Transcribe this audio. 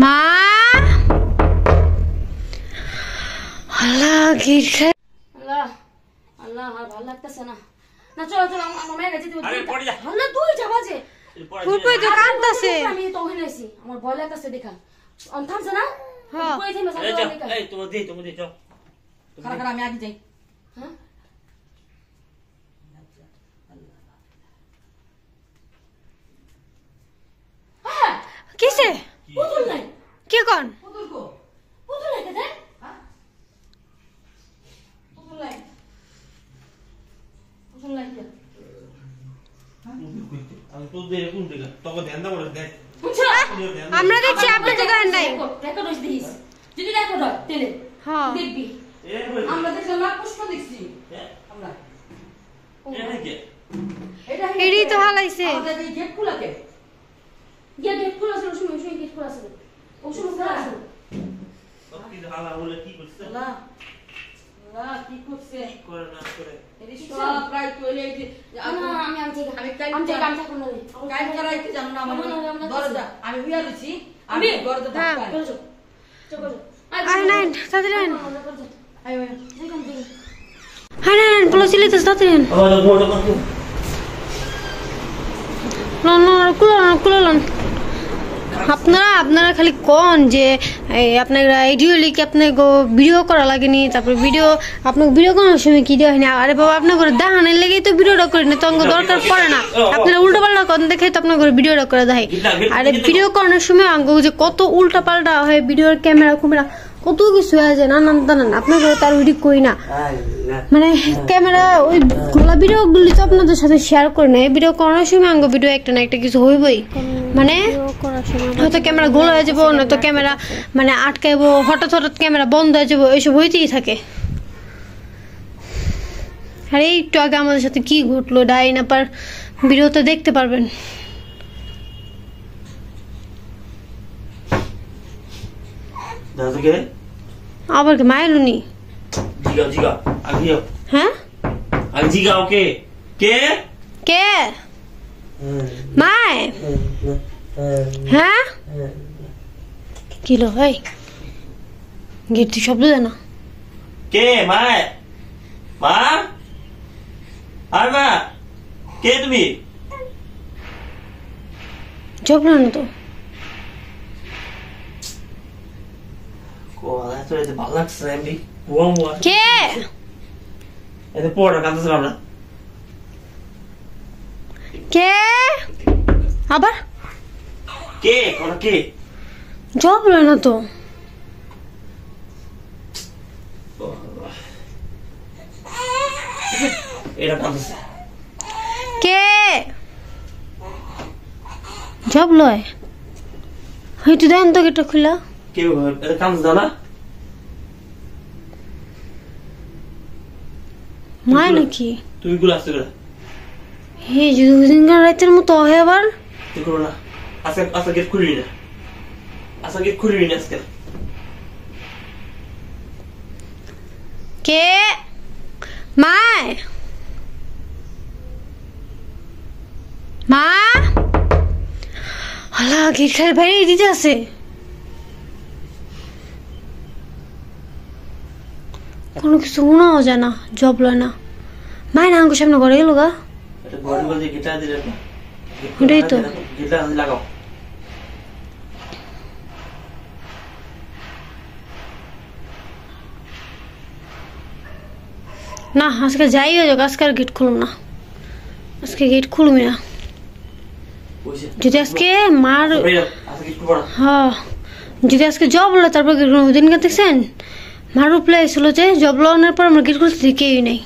মা আল্লাহ গিট খাই আল্লাহ আল্লাহ আর ভালো লাগতেছে না। না চলো চলো আমার মেয়ে গেছে তুমি। আরে পড়ে যা। আল্লাহ দুইটা বাজে। ফুলপুই তো কাঁদতাছে। আমি তো ওখানে আছি। আমার ভয় লাগতেছে দেখা। অন থামছে না? হ্যাঁ। কই থেমে যাবে দেখা। এই তুমি দে চল। খারা আমি আগে যাই। হ্যাঁ? কিসে? পুতুল নাই। কি কোন? পুতুল কো? পুতুল নাই কেন? হ্যাঁ? পুতুল নাই। পুতুল নাই কেন? আমি তো দে কোন দিকে তোকে ধ্যান দাও দেখ। বুঝছো? আমরা দেখছি আপনি তো গান নাই। রেকর্ড হইছে দিস। যদি রেকর্ড হয় তেলে। হ্যাঁ। দেখবি। আমরা দেখলাম না পুষ্প দেখছি। আমরা। এটা কি? এডি তো হালাইছে। আমাদের এই গেট খোলা কে? গেট খোলা ছিল শুনুন গেট খোলা ছিল। ও শুনুন খোলা ছিল। কি হালা হলো কি করছে? আল্লাহ আল্লাহ কি করছে? করে না করে। এটি সব প্রায় কইলে এই যে আমি কাল থাকুন না। কাল করাইতে জানো না আমার দরজা আমি হুইয়া লইছি আমি দরজা ধাক্কা। চলো চলো। আই নাইন তাড়াতাড়ি আইন। আয় আয়। হাই নাইন পুলিশ তো তাড়াতাড়ি আইন। আমার বড় কত? না কুলান আপনারা খালি কোন যে আপনারা আইডিও লিখে আপনাকে ভিডিও করা লাগেনি তারপর ভিডিও আপনাকে ভিডিও করার সময় কি দেওয়া হয়নি আরে বাবা আপনার করে দেখানোর লেগেই তো ভিডিওটা করি না তো দরকার পড়ে না আপনারা উল্টো পাল্টা কোন দেখে তো আপনার করে ভিডিওটা করে দেয় আরে ভিডিও করানোর সময় যে কত উল্টা পাল্টা হয় ভিডিওর ক্যামেরা কত কিছু হয়ে যায় নানান আপনাকে তার ভিডিও করি না মানে ক্যামেরা ওই গোলা ভিডিও গুলি তো আপনাদের সাথে শেয়ার করে না ভিডিও করানোর সময় ভিডিও একটা না একটা কিছু হইবই মানে হয়তো ক্যামেরা গোল হয়ে যাবো না তো ক্যামেরা মানে আটকাইবো হঠাৎ ক্যামেরা বন্ধ হয়ে যাবো এইসব হইতেই থাকে আর একটু আগে আমাদের সাথে কি ঘটলো ডাইন আপার ভিডিওতে দেখতে পারবেন দাদুকে আবার কি মায়েরুনি জিগা আগিও হ্যাঁ জিগা ওকে কে কে মায় হ্যাঁ কি লো ভাই গিরতি শব্দ জানা কে মায় মা আর মা কে তুমি জব না তো কোয়া তো এটা ভালো লাগছে এমনি বুয়া কে এটা পড়া কাঁদছ না কে আবার কে কোন কে জব না তো এটা কাঁদছ কে জব লয় হয়তো দেন তো গেটটা খোলা কে এটা কাঁদছ না মায় নাকি তুই গুলো আসতে করে হে দুদিন রাতের মতো হয় আবার তুই করো না আজকে গেট খুলবি না আজকে গেট খুলবি না আজকে কে মায় মা আল্লাহ গেট খালি বাইরে দিতে আছে কোনো কিছু মনেও যায় না জব লয় না মায় না আঙ্গুর সামনে ঘরে গেল গা এটা ঘরে বলতে গিটার দিলে ওটাই তো গিটার লাগাও না আজকে যাই হয়ে যাক আজকে আর গেট খুলুম না আজকে গেট খুলবি না যদি আজকে মার হ্যাঁ যদি আজকে জব হলো তারপর গেট দিন দেখছেন মার উপলে ছিল যে জব লাগানোর পর আমার গেট খুলতে কেউই নেই